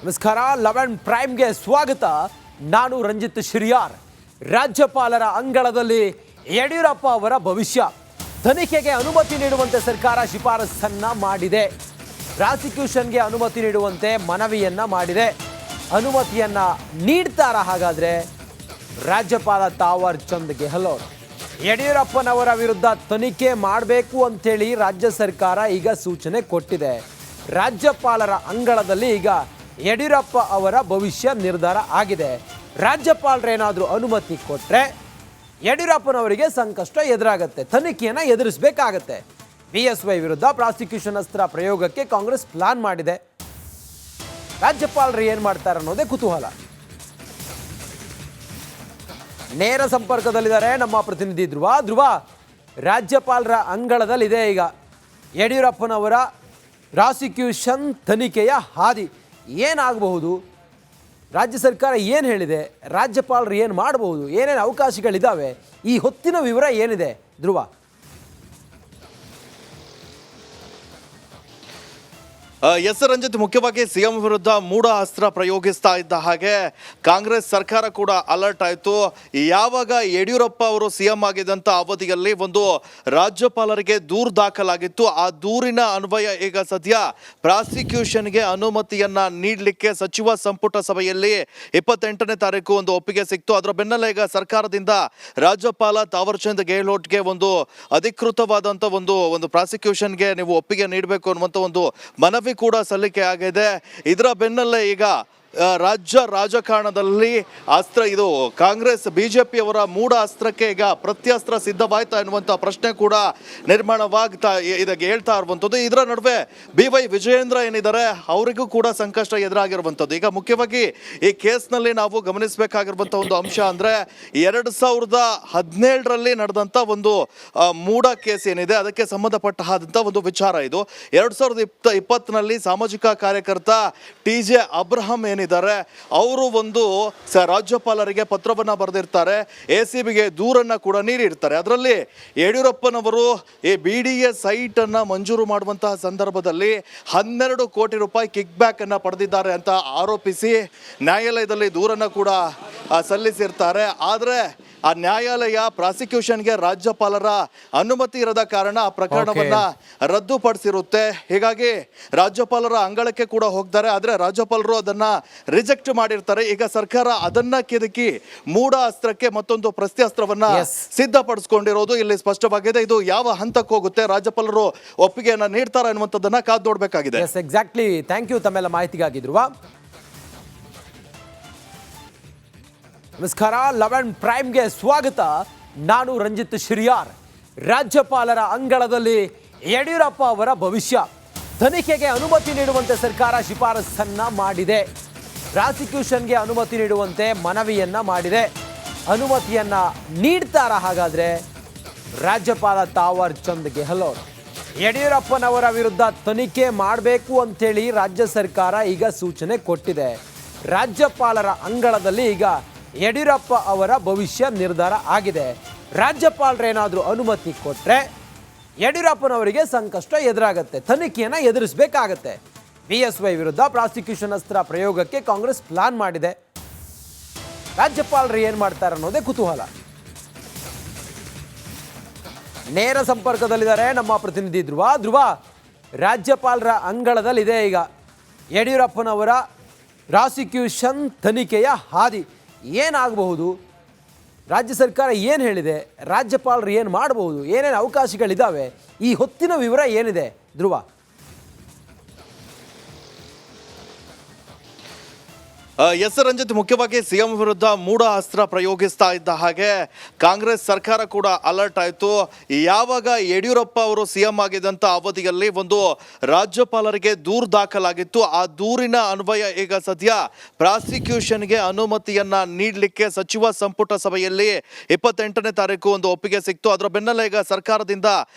ನಮಸ್ಕಾರ. 11 ಪ್ರೈಮ್ಗೆ ಸ್ವಾಗತ. ನಾನು ರಂಜಿತ್ ಶಿರಿಯಾರ್. ರಾಜ್ಯಪಾಲರ ಅಂಗಳದಲ್ಲಿ ಯಡಿಯೂರಪ್ಪ ಅವರ ಭವಿಷ್ಯ ತನಿಖೆಗೆ ಅನುಮತಿ ನೀಡುವಂತೆ ಸರ್ಕಾರ ಶಿಫಾರಸನ್ನ ಮಾಡಿದೆ. ಪ್ರಾಸಿಕ್ಯೂಷನ್ಗೆ ಅನುಮತಿ ನೀಡುವಂತೆ ಮನವಿಯನ್ನ ಮಾಡಿದೆ. ಅನುಮತಿಯನ್ನ ನೀಡ್ತಾರಾ ಹಾಗಾದ್ರೆ ರಾಜ್ಯಪಾಲ ತಾವರ್ ಚಂದ್ ಗೆಹ್ಲೋಟ್? ಯಡಿಯೂರಪ್ಪನವರ ವಿರುದ್ಧ ತನಿಖೆ ಮಾಡಬೇಕು ಅಂತೇಳಿ ರಾಜ್ಯ ಸರ್ಕಾರ ಈಗ ಸೂಚನೆ ಕೊಟ್ಟಿದೆ. ರಾಜ್ಯಪಾಲರ ಅಂಗಳದಲ್ಲಿ ಈಗ ಯಡಿಯೂರಪ್ಪ ಅವರ ಭವಿಷ್ಯ ನಿರ್ಧಾರ ಆಗಿದೆ. ರಾಜ್ಯಪಾಲರೇನಾದರೂ ಅನುಮತಿ ಕೊಟ್ಟರೆ ಯಡಿಯೂರಪ್ಪನವರಿಗೆ ಸಂಕಷ್ಟ ಎದುರಾಗುತ್ತೆ, ತನಿಖೆಯನ್ನು ಎದುರಿಸಬೇಕಾಗತ್ತೆ. BSY ವಿರುದ್ಧ ಪ್ರಾಸಿಕ್ಯೂಷನ್ ಅಸ್ತ್ರ ಪ್ರಯೋಗಕ್ಕೆ ಕಾಂಗ್ರೆಸ್ ಪ್ಲಾನ್ ಮಾಡಿದೆ. ರಾಜ್ಯಪಾಲರು ಏನು ಮಾಡ್ತಾರೆ ಅನ್ನೋದೇ ಕುತೂಹಲ. ನೇರ ಸಂಪರ್ಕದಲ್ಲಿದ್ದಾರೆ ನಮ್ಮ ಪ್ರತಿನಿಧಿ ಧ್ರುವ. ರಾಜ್ಯಪಾಲರ ಅಂಗಳದಲ್ಲಿದೆ ಈಗ ಯಡಿಯೂರಪ್ಪನವರ ಪ್ರಾಸಿಕ್ಯೂಷನ್ ತನಿಖೆಯ ಹಾದಿ. ಏನಾಗಬಹುದು? ರಾಜ್ಯ ಸರ್ಕಾರ ಏನು ಹೇಳಿದೆ? ರಾಜ್ಯಪಾಲರು ಏನು ಮಾಡಬಹುದು? ಏನೇನು ಅವಕಾಶಗಳಿದ್ದಾವೆ? ಈ ಹೊತ್ತಿನ ವಿವರ ಏನಿದೆ ಧ್ರುವ? ಎಸ್ ರಂಜಿತ್, ಮುಖ್ಯವಾಗಿ ಸಿಎಂ ವಿರುದ್ಧ ಮೂಢ ಅಸ್ತ್ರ ಪ್ರಯೋಗಿಸ್ತಾ ಇದ್ದ ಹಾಗೆ ಕಾಂಗ್ರೆಸ್ ಸರ್ಕಾರ ಕೂಡ ಅಲರ್ಟ್ ಆಯಿತು. ಯಾವಾಗ ಯಡಿಯೂರಪ್ಪ ಅವರು ಸಿಎಂ ಆಗಿದ್ದಂಥ ಅವಧಿಯಲ್ಲಿ ಒಂದು ರಾಜ್ಯಪಾಲರಿಗೆ ದೂರು ದಾಖಲಾಗಿತ್ತು. ಆ ದೂರಿನ ಅನ್ವಯ ಈಗ ಸದ್ಯ ಪ್ರಾಸಿಕ್ಯೂಷನ್ಗೆ ಅನುಮತಿಯನ್ನ ನೀಡಲಿಕ್ಕೆ ಸಚಿವ ಸಂಪುಟ ಸಭೆಯಲ್ಲಿ 28ನೇ ತಾರೀಕು ಒಂದು ಒಪ್ಪಿಗೆ ಸಿಕ್ತು. ಅದರ ಬೆನ್ನಲ್ಲೇ ಈಗ ಸರ್ಕಾರದಿಂದ ರಾಜ್ಯಪಾಲ ತಾವರ್ ಚಂದ್ ಗೆಹ್ಲೋಟ್ಗೆ ಒಂದು ಅಧಿಕೃತವಾದಂಥ ಒಂದು ಪ್ರಾಸಿಕ್ಯೂಷನ್ಗೆ ನೀವು ಒಪ್ಪಿಗೆ ನೀಡಬೇಕು ಅನ್ನುವಂಥ ಒಂದು ಮನವಿ ಕೂಡ ಸಲ್ಲಿಕೆ ಆಗಿದೆ. ಇದರ ಬೆನ್ನಲ್ಲೇ ಈಗ ರಾಜ್ಯ ರಾಜಕಾರಣದಲ್ಲಿ ಇದು ಕಾಂಗ್ರೆಸ್ ಬಿಜೆಪಿಯವರ ಮೂಢ ಅಸ್ತ್ರಕ್ಕೆ ಈಗ ಪ್ರತ್ಯಸ್ತ್ರ ಸಿದ್ಧವಾಯ್ತಾ ಎನ್ನುವಂಥ ಪ್ರಶ್ನೆ ಕೂಡ ನಿರ್ಮಾಣವಾಗ್ತಾ ಇದಕ್ಕೆ ಹೇಳ್ತಾ ಇರುವಂಥದ್ದು. ಇದರ ನಡುವೆ BY ವಿಜಯೇಂದ್ರ ಏನಿದ್ದಾರೆ ಅವರಿಗೂ ಕೂಡ ಸಂಕಷ್ಟ ಎದುರಾಗಿರುವಂಥದ್ದು. ಈಗ ಮುಖ್ಯವಾಗಿ ಈ ಕೇಸ್ನಲ್ಲಿ ನಾವು ಗಮನಿಸಬೇಕಾಗಿರುವಂಥ ಒಂದು ಅಂಶ ಅಂದರೆ 2017ರಲ್ಲಿ ನಡೆದಂಥ ಒಂದು ಮೂಢ ಕೇಸ್ ಏನಿದೆ ಅದಕ್ಕೆ ಸಂಬಂಧಪಟ್ಟ ಒಂದು ವಿಚಾರ ಇದು. 2020ನಲ್ಲಿ ಸಾಮಾಜಿಕ ಕಾರ್ಯಕರ್ತ TJ ಅಬ್ರಹಂ ಏನಿದ್ದಾರೆ ಅವರು ಒಂದು ರಾಜ್ಯಪಾಲರಿಗೆ ಪತ್ರವನ್ನು ಬರೆದಿರ್ತಾರೆ, ACBಗೆ ದೂರನ್ನು ಕೂಡ ನೀಡಿರ್ತಾರೆ. ಅದರಲ್ಲಿ ಯಡಿಯೂರಪ್ಪನವರು ಈ BDA ಸೈಟ್ ಅನ್ನ ಮಂಜೂರು ಮಾಡುವಂತಹ ಸಂದರ್ಭದಲ್ಲಿ 12 ಕೋಟಿ ರೂಪಾಯಿ ಕಿಕ್ ಬ್ಯಾಕ್ ಅನ್ನ ಪಡೆದಿದ್ದಾರೆ ಅಂತ ಆರೋಪಿಸಿ ನ್ಯಾಯಾಲಯದಲ್ಲಿ ದೂರನ್ನು ಕೂಡ ಸಲ್ಲಿಸಿರ್ತಾರೆ. ಆದರೆ ಆ ನ್ಯಾಯಾಲಯ ಪ್ರಾಸಿಕ್ಯೂಷನ್ಗೆ ರಾಜ್ಯಪಾಲರ ಅನುಮತಿ ಇರದ ಕಾರಣ ಆ ಪ್ರಕರಣವನ್ನ ರದ್ದುಪಡಿಸಿರುತ್ತೆ. ಹೀಗಾಗಿ ರಾಜ್ಯಪಾಲರ ಅಂಗಳಕ್ಕೆ ಕೂಡ ಹೋಗ್ತಾರೆ, ಆದರೆ ರಾಜ್ಯಪಾಲರು ಅದನ್ನ ರಿಜೆಕ್ಟ್ ಮಾಡಿರ್ತಾರೆ. ಈಗ ಸರ್ಕಾರ ಅದನ್ನ ಕೆದಕಿ ಮೂಢ ಅಸ್ತ್ರಕ್ಕೆ ಮತ್ತೊಂದು ಪ್ರತ್ಯಸ್ತ್ರವನ್ನ ಸಿದ್ಧಪಡಿಸಿಕೊಂಡಿರೋದು ಇಲ್ಲಿ ಸ್ಪಷ್ಟವಾಗಿದೆ. ಇದು ಯಾವ ಹಂತಕ್ಕೆ ಹೋಗುತ್ತೆ, ರಾಜ್ಯಪಾಲರು ಒಪ್ಪಿಗೆಯನ್ನ ನೀಡ್ತಾರ ಅನ್ನುವಂಥದ್ದನ್ನ ಕಾದು ನೋಡಬೇಕಾಗಿದೆ. ಎಕ್ಸಾಕ್ಟ್ಲಿ. ಥ್ಯಾಂಕ್ ಯು ತಮ್ಮೆಲ್ಲ ಮಾಹಿತಿಗಾಗಿ ಧ್ರುವ. ನಮಸ್ಕಾರ. 11 ಪ್ರೈಮ್ಗೆ ಸ್ವಾಗತ. ನಾನು ರಂಜಿತ್ ಶಿರಿಯಾರ್. ರಾಜ್ಯಪಾಲರ ಅಂಗಳದಲ್ಲಿ ಯಡಿಯೂರಪ್ಪ ಅವರ ಭವಿಷ್ಯ ತನಿಖೆಗೆ ಅನುಮತಿ ನೀಡುವಂತೆ ಸರ್ಕಾರ ಶಿಫಾರಸನ್ನ ಮಾಡಿದೆ. ಪ್ರಾಸಿಕ್ಯೂಷನ್ಗೆ ಅನುಮತಿ ನೀಡುವಂತೆ ಮನವಿಯನ್ನ ಮಾಡಿದೆ. ಅನುಮತಿಯನ್ನ ನೀಡ್ತಾರಾ ಹಾಗಾದ್ರೆ ರಾಜ್ಯಪಾಲ ತಾವರ್ ಚಂದ್ ಗೆಹ್ಲೋಟ್? ಯಡಿಯೂರಪ್ಪನವರ ವಿರುದ್ಧ ತನಿಖೆ ಮಾಡಬೇಕು ಅಂತೇಳಿ ರಾಜ್ಯ ಸರ್ಕಾರ ಈಗ ಸೂಚನೆ ಕೊಟ್ಟಿದೆ. ರಾಜ್ಯಪಾಲರ ಅಂಗಳದಲ್ಲಿ ಈಗ ಯಡಿಯೂರಪ್ಪ ಅವರ ಭವಿಷ್ಯ ನಿರ್ಧಾರ ಆಗಿದೆ. ರಾಜ್ಯಪಾಲರೇನಾದರೂ ಅನುಮತಿ ಕೊಟ್ಟರೆ ಯಡಿಯೂರಪ್ಪನವರಿಗೆ ಸಂಕಷ್ಟ ಎದುರಾಗುತ್ತೆ, ತನಿಖೆಯನ್ನು ಎದುರಿಸಬೇಕಾಗತ್ತೆ. BSY ವಿರುದ್ಧ ಪ್ರಾಸಿಕ್ಯೂಷನ್ ಅಸ್ತ್ರ ಪ್ರಯೋಗಕ್ಕೆ ಕಾಂಗ್ರೆಸ್ ಪ್ಲಾನ್ ಮಾಡಿದೆ. ರಾಜ್ಯಪಾಲರು ಏನು ಮಾಡ್ತಾರೆ ಅನ್ನೋದೇ ಕುತೂಹಲ. ನೇರ ಸಂಪರ್ಕದಲ್ಲಿದ್ದಾರೆ ನಮ್ಮ ಪ್ರತಿನಿಧಿ ಧ್ರುವ. ರಾಜ್ಯಪಾಲರ ಅಂಗಳದಲ್ಲಿದೆ ಈಗ ಯಡಿಯೂರಪ್ಪನವರ ಪ್ರಾಸಿಕ್ಯೂಷನ್ ತನಿಖೆಯ ಹಾದಿ. ಏನಾಗಬಹುದು? ರಾಜ್ಯ ಸರ್ಕಾರ ಏನು ಹೇಳಿದೆ? ರಾಜ್ಯಪಾಲರು ಏನು ಮಾಡಬಹುದು? ಏನೇನು ಅವಕಾಶಗಳಿದ್ದಾವೆ? ಈ ಹೊತ್ತಿನ ವಿವರ ಏನಿದೆ ಧ್ರುವ? ಎಸ್ ರಂಜಿತ್, ಮುಖ್ಯವಾಗಿ ಸಿಎಂ ವಿರುದ್ಧ ಮೂಢ ಅಸ್ತ್ರ ಪ್ರಯೋಗಿಸ್ತಾ ಇದ್ದ ಹಾಗೆ ಕಾಂಗ್ರೆಸ್ ಸರ್ಕಾರ ಕೂಡ ಅಲರ್ಟ್ ಆಯಿತು. ಯಾವಾಗ ಯಡಿಯೂರಪ್ಪ ಅವರು ಸಿಎಂ ಆಗಿದ್ದಂಥ ಅವಧಿಯಲ್ಲಿ ಒಂದು ರಾಜ್ಯಪಾಲರಿಗೆ ದೂರು ದಾಖಲಾಗಿತ್ತು. ಆ ದೂರಿನ ಅನ್ವಯ ಈಗ ಸದ್ಯ ಪ್ರಾಸಿಕ್ಯೂಷನ್ಗೆ ಅನುಮತಿಯನ್ನ ನೀಡಲಿಕ್ಕೆ ಸಚಿವ ಸಂಪುಟ ಸಭೆಯಲ್ಲಿ 28ನೇ ತಾರೀಕು ಒಂದು ಒಪ್ಪಿಗೆ ಸಿಕ್ತು. ಅದರ ಬೆನ್ನಲ್ಲೇ ಈಗ ಸರ್ಕಾರದಿಂದ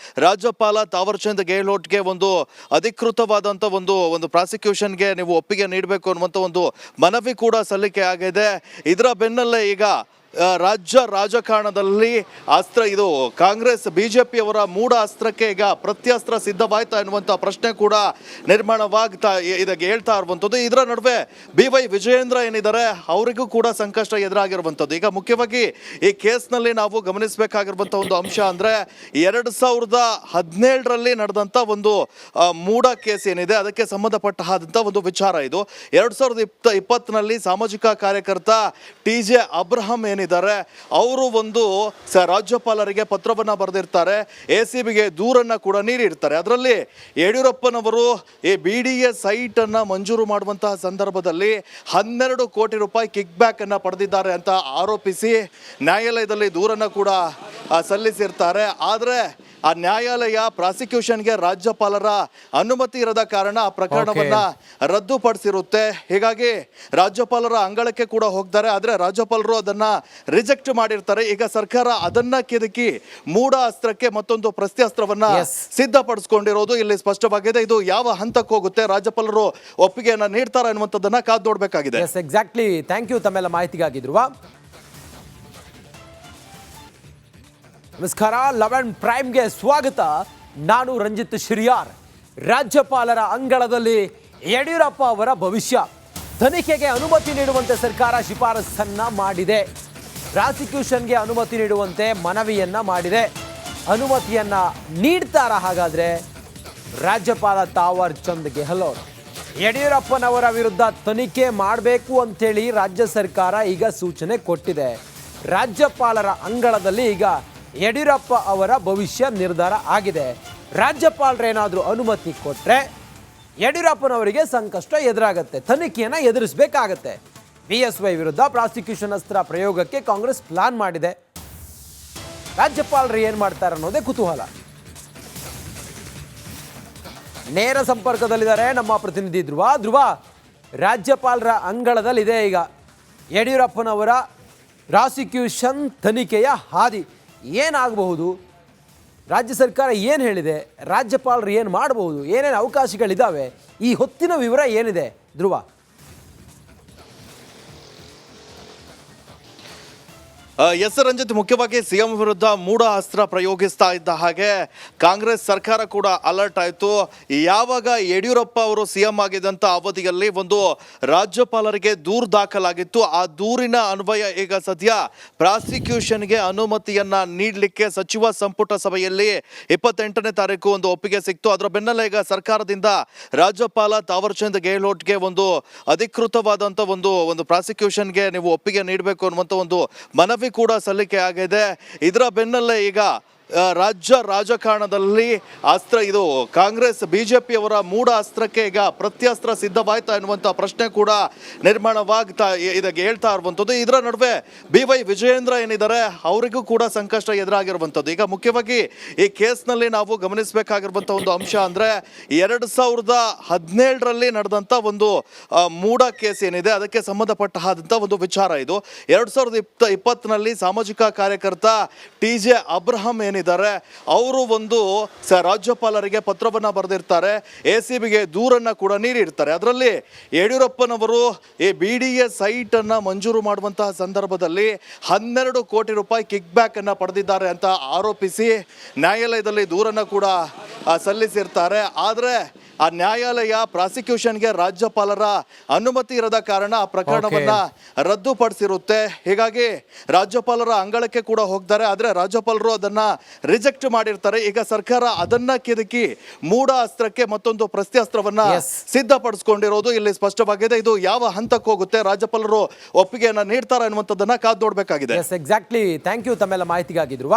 ರಾಜ್ಯಪಾಲ ತಾವರ್ ಚಂದ್ ಗೆಹ್ಲೋಟ್ಗೆ ಒಂದು ಅಧಿಕೃತವಾದಂಥ ಒಂದು ಪ್ರಾಸಿಕ್ಯೂಷನ್ಗೆ ನೀವು ಒಪ್ಪಿಗೆ ನೀಡಬೇಕು ಅನ್ನುವಂಥ ಒಂದು ಮನವಿ ಕೂಡ ಸಲ್ಲಿಕೆ ಆಗಿದೆ. ಇದರ ಬೆನ್ನಲ್ಲೇ ಈಗ ರಾಜ್ಯ ರಾಜಕಾರಣದಲ್ಲಿ ಅಸ್ತ್ರ ಇದು ಕಾಂಗ್ರೆಸ್ ಬಿಜೆಪಿಯವರ ಮೂಢ ಅಸ್ತ್ರಕ್ಕೆ ಈಗ ಪ್ರತ್ಯಸ್ತ್ರ ಸಿದ್ಧವಾಯ್ತಾ ಎನ್ನುವಂಥ ಪ್ರಶ್ನೆ ಕೂಡ ನಿರ್ಮಾಣವಾಗ್ತಾ ಇದಕ್ಕೆ ಹೇಳ್ತಾ ಇರುವಂಥದ್ದು. ಇದರ ನಡುವೆ BY ವಿಜಯೇಂದ್ರ ಏನಿದ್ದಾರೆ ಅವರಿಗೂ ಕೂಡ ಸಂಕಷ್ಟ ಎದುರಾಗಿರುವಂಥದ್ದು. ಈಗ ಮುಖ್ಯವಾಗಿ ಈ ಕೇಸ್ನಲ್ಲಿ ನಾವು ಗಮನಿಸಬೇಕಾಗಿರುವಂಥ ಒಂದು ಅಂಶ ಅಂದರೆ 2017ರಲ್ಲಿ ನಡೆದಂಥ ಒಂದು ಮೂಢ ಕೇಸ್ ಏನಿದೆ ಅದಕ್ಕೆ ಸಂಬಂಧಪಟ್ಟ ಒಂದು ವಿಚಾರ ಇದು. 2020ನಲ್ಲಿ ಸಾಮಾಜಿಕ ಕಾರ್ಯಕರ್ತ TJ ಅಬ್ರಹಂ ಏನಿದ್ದಾರೆ ಅವರು ಒಂದು ರಾಜ್ಯಪಾಲರಿಗೆ ಪತ್ರವನ್ನ ಬರೆದಿರ್ತಾರೆ, ACBಗೆ ದೂರನ್ನ ಕೂಡ ನೀಡಿರ್ತಾರೆ. ಅದರಲ್ಲಿ ಯಡಿಯೂರಪ್ಪನವರು ಈ BDA ಸೈಟ್ ಅನ್ನ ಮಂಜೂರು ಮಾಡುವಂತಹ ಸಂದರ್ಭದಲ್ಲಿ 12 ಕೋಟಿ ರೂಪಾಯಿ ಕಿಕ್ ಬ್ಯಾಕ್ ಅನ್ನ ಪಡೆದಿದ್ದಾರೆ ಅಂತ ಆರೋಪಿಸಿ ನ್ಯಾಯಾಲಯದಲ್ಲಿ ದೂರನ್ನ ಕೂಡ ಸಲ್ಲಿಸಿರ್ತಾರೆ. ಆದರೆ ಆ ನ್ಯಾಯಾಲಯ ಪ್ರಾಸಿಕ್ಯೂಷನ್ಗೆ ರಾಜ್ಯಪಾಲರ ಅನುಮತಿ ಇರದ ಕಾರಣ ಆ ಪ್ರಕರಣವನ್ನ ರದ್ದುಪಡಿಸಿರುತ್ತೆ. ಹೀಗಾಗಿ ರಾಜ್ಯಪಾಲರ ಅಂಗಳಕ್ಕೆ ಕೂಡ ಹೋಗ್ತಾರೆ, ಆದರೆ ರಾಜ್ಯಪಾಲರು ಅದನ್ನ ರಿಜೆಕ್ಟ್ ಮಾಡಿರ್ತಾರೆ. ಈಗ ಸರ್ಕಾರ ಅದನ್ನ ಕೆದಕಿ ಮೂಢ ಅಸ್ತ್ರಕ್ಕೆ ಮತ್ತೊಂದು ಪ್ರತ್ಯಸ್ತ್ರವನ್ನ ಸಿದ್ಧಪಡಿಸಿಕೊಂಡಿರೋದು ಇಲ್ಲಿ ಸ್ಪಷ್ಟವಾಗಿದೆ. ಇದು ಯಾವ ಹಂತಕ್ಕೆ ಹೋಗುತ್ತೆ, ರಾಜ್ಯಪಾಲರು ಒಪ್ಪಿಗೆಯನ್ನ ನೀಡ್ತಾರ ಅನ್ನುವಂಥದ್ದನ್ನ ಕಾದು ನೋಡಬೇಕಾಗಿದೆ. ಎಕ್ಸಾಕ್ಟ್ಲಿ. ಥ್ಯಾಂಕ್ ಯು ತಮ್ಮೆಲ್ಲ ಮಾಹಿತಿಗಾಗಿ ಧ್ರುವ. ನಮಸ್ಕಾರ, 11 ಪ್ರೈಮ್ಗೆ ಸ್ವಾಗತ. ನಾನು ರಂಜಿತ್ ಶಿರಿಯಾರ್. ರಾಜ್ಯಪಾಲರ ಅಂಗಳದಲ್ಲಿ ಯಡಿಯೂರಪ್ಪ ಅವರ ಭವಿಷ್ಯ ತನಿಖೆಗೆ ಅನುಮತಿ ನೀಡುವಂತೆ ಸರ್ಕಾರ ಶಿಫಾರಸನ್ನ ಮಾಡಿದೆ. ಪ್ರಾಸಿಕ್ಯೂಷನ್ಗೆ ಅನುಮತಿ ನೀಡುವಂತೆ ಮನವಿಯನ್ನ ಮಾಡಿದೆ. ಅನುಮತಿಯನ್ನ ನೀಡ್ತಾರ ಹಾಗಾದ್ರೆ ರಾಜ್ಯಪಾಲ ತಾವರ್ ಚಂದ್ ಗೆಹ್ಲೋಟ್? ಯಡಿಯೂರಪ್ಪನವರ ವಿರುದ್ಧ ತನಿಖೆ ಮಾಡಬೇಕು ಅಂತೇಳಿ ರಾಜ್ಯ ಸರ್ಕಾರ ಈಗ ಸೂಚನೆ ಕೊಟ್ಟಿದೆ. ರಾಜ್ಯಪಾಲರ ಅಂಗಳದಲ್ಲಿ ಈಗ ಯಡಿಯೂರಪ್ಪ ಅವರ ಭವಿಷ್ಯ ನಿರ್ಧಾರ ಆಗಿದೆ. ರಾಜ್ಯಪಾಲರೇನಾದರೂ ಅನುಮತಿ ಕೊಟ್ಟರೆ ಯಡಿಯೂರಪ್ಪನವರಿಗೆ ಸಂಕಷ್ಟ ಎದುರಾಗುತ್ತೆ, ತನಿಖೆಯನ್ನು ಎದುರಿಸಬೇಕಾಗತ್ತೆ. BSY ವಿರುದ್ಧ ಪ್ರಾಸಿಕ್ಯೂಷನ್ ಅಸ್ತ್ರ ಪ್ರಯೋಗಕ್ಕೆ ಕಾಂಗ್ರೆಸ್ ಪ್ಲಾನ್ ಮಾಡಿದೆ. ರಾಜ್ಯಪಾಲರು ಏನು ಮಾಡ್ತಾರೆ ಅನ್ನೋದೇ ಕುತೂಹಲ. ನೇರ ಸಂಪರ್ಕದಲ್ಲಿದ್ದಾರೆ ನಮ್ಮ ಪ್ರತಿನಿಧಿ ಧ್ರುವ. ರಾಜ್ಯಪಾಲರ ಅಂಗಳದಲ್ಲಿದೆ ಈಗ ಯಡಿಯೂರಪ್ಪನವರ ಪ್ರಾಸಿಕ್ಯೂಷನ್ ತನಿಖೆಯ ಹಾದಿ. ಏನಾಗಬಹುದು? ರಾಜ್ಯ ಸರ್ಕಾರ ಏನು ಹೇಳಿದೆ? ರಾಜ್ಯಪಾಲರು ಏನು ಮಾಡಬಹುದು? ಏನೇನು ಅವಕಾಶಗಳಿದ್ದಾವೆ? ಈ ಹೊತ್ತಿನ ವಿವರ ಏನಿದೆ ಧ್ರುವ? ರಂಜಿತ್, ಮುಖ್ಯವಾಗಿ CM ವಿರುದ್ಧ ಮೂಢ ಅಸ್ತ್ರ ಪ್ರಯೋಗಿಸ್ತಾ ಇದ್ದ ಹಾಗೆ ಕಾಂಗ್ರೆಸ್ ಸರ್ಕಾರ ಕೂಡ ಅಲರ್ಟ್ ಆಯಿತು. ಯಾವಾಗ ಯಡಿಯೂರಪ್ಪ ಅವರು CM ಆಗಿದ್ದಂಥ ಅವಧಿಯಲ್ಲಿ ಒಂದು ರಾಜ್ಯಪಾಲರಿಗೆ ದೂರು ದಾಖಲಾಗಿತ್ತು. ಆ ದೂರಿನ ಅನ್ವಯ ಈಗ ಸದ್ಯ ಪ್ರಾಸಿಕ್ಯೂಷನ್ಗೆ ಅನುಮತಿಯನ್ನ ನೀಡಲಿಕ್ಕೆ ಸಚಿವ ಸಂಪುಟ ಸಭೆಯಲ್ಲಿ 28ನೇ ತಾರೀಕು ಒಂದು ಒಪ್ಪಿಗೆ ಸಿಕ್ತು. ಅದರ ಬೆನ್ನಲ್ಲೇ ಈಗ ಸರ್ಕಾರದಿಂದ ರಾಜ್ಯಪಾಲ ತಾವರ್ ಚಂದ್ ಗೆಹ್ಲೋಟ್ಗೆ ಒಂದು ಅಧಿಕೃತವಾದಂಥ ಒಂದು ಪ್ರಾಸಿಕ್ಯೂಷನ್ಗೆ ನೀವು ಒಪ್ಪಿಗೆ ನೀಡಬೇಕು ಅನ್ನುವಂಥ ಒಂದು ಮನವಿ ಕೂಡ ಸಲ್ಲಿಕೆ ಆಗಿದೆ. ಇದರ ಬೆನ್ನಲ್ಲೇ ಈಗ ರಾಜ್ಯ ರಾಜಕಾರಣದಲ್ಲಿ ಇದು ಕಾಂಗ್ರೆಸ್ ಬಿಜೆಪಿಯವರ ಮೂಢ ಅಸ್ತ್ರಕ್ಕೆ ಈಗ ಪ್ರತ್ಯಸ್ತ್ರ ಸಿದ್ಧವಾಯ್ತಾ ಎನ್ನುವಂಥ ಪ್ರಶ್ನೆ ಕೂಡ ನಿರ್ಮಾಣವಾಗ್ತಾ ಇದಕ್ಕೆ ಹೇಳ್ತಾ ಇರುವಂಥದ್ದು. ಇದರ ನಡುವೆ BY ವಿಜಯೇಂದ್ರ ಏನಿದ್ದಾರೆ ಅವರಿಗೂ ಕೂಡ ಸಂಕಷ್ಟ ಎದುರಾಗಿರುವಂಥದ್ದು. ಈಗ ಮುಖ್ಯವಾಗಿ ಈ ಕೇಸ್ನಲ್ಲಿ ನಾವು ಗಮನಿಸಬೇಕಾಗಿರುವಂಥ ಒಂದು ಅಂಶ ಅಂದರೆ 2017ರಲ್ಲಿ ನಡೆದಂಥ ಒಂದು ಮೂಢ ಕೇಸ್ ಏನಿದೆ ಅದಕ್ಕೆ ಸಂಬಂಧಪಟ್ಟ ಒಂದು ವಿಚಾರ ಇದು. 2020ನಲ್ಲಿ ಸಾಮಾಜಿಕ ಕಾರ್ಯಕರ್ತ TJ ಅಬ್ರಹಂ ಏನಿದ್ದಾರೆ ಅವರು ಒಂದು ರಾಜ್ಯಪಾಲರಿಗೆ ಪತ್ರವನ್ನ ಬರೆದಿರ್ತಾರೆ, ACBಗೆ ದೂರನ್ನ ಕೂಡ ನೀಡಿರ್ತಾರೆ. ಅದರಲ್ಲಿ ಯಡಿಯೂರಪ್ಪನವರು ಈ BDA ಸೈಟ್ ಅನ್ನ ಮಂಜೂರು ಮಾಡುವಂತಹ ಸಂದರ್ಭದಲ್ಲಿ 12 ಕೋಟಿ ರೂಪಾಯಿ ಕಿಕ್ ಬ್ಯಾಕ್ ಅನ್ನ ಪಡೆದಿದ್ದಾರೆ ಅಂತ ಆರೋಪಿಸಿ ನ್ಯಾಯಾಲಯದಲ್ಲಿ ದೂರನ್ನ ಕೂಡ ಸಲ್ಲಿಸಿರ್ತಾರೆ. ಆದರೆ ಆ ನ್ಯಾಯಾಲಯ ಪ್ರಾಸಿಕ್ಯೂಷನ್ಗೆ ರಾಜ್ಯಪಾಲರ ಅನುಮತಿ ಇರದ ಕಾರಣ ಆ ಪ್ರಕರಣವನ್ನ ರದ್ದುಪಡಿಸಿರುತ್ತೆ. ಹೀಗಾಗಿ ರಾಜ್ಯಪಾಲರ ಅಂಗಳಕ್ಕೆ ಕೂಡ ಹೋಗ್ತಾರೆ, ಆದರೆ ರಾಜ್ಯಪಾಲರು ಅದನ್ನ ರಿಜೆಕ್ಟ್ ಮಾಡಿರ್ತಾರೆ. ಈಗ ಸರ್ಕಾರ ಅದನ್ನ ಕೆದಕಿ ಮೂಢ ಅಸ್ತ್ರಕ್ಕೆ ಮತ್ತೊಂದು ಪ್ರತ್ಯಸ್ತ್ರವನ್ನ ಸಿದ್ಧಪಡಿಸಿಕೊಂಡಿರೋದು ಇಲ್ಲಿ ಸ್ಪಷ್ಟವಾಗಿದೆ. ಇದು ಯಾವ ಹಂತಕ್ಕೆ ಹೋಗುತ್ತೆ, ರಾಜ್ಯಪಾಲರು ಒಪ್ಪಿಗೆಯನ್ನ ನೀಡ್ತಾರ ಅನ್ನುವಂಥದ್ದನ್ನ ಕಾದು ನೋಡಬೇಕಾಗಿದೆ. ಎಕ್ಸಾಕ್ಟ್ಲಿ. ಥ್ಯಾಂಕ್ ಯು ತಮ್ಮೆಲ್ಲ ಮಾಹಿತಿಗಾಗಿ ಧ್ರುವ.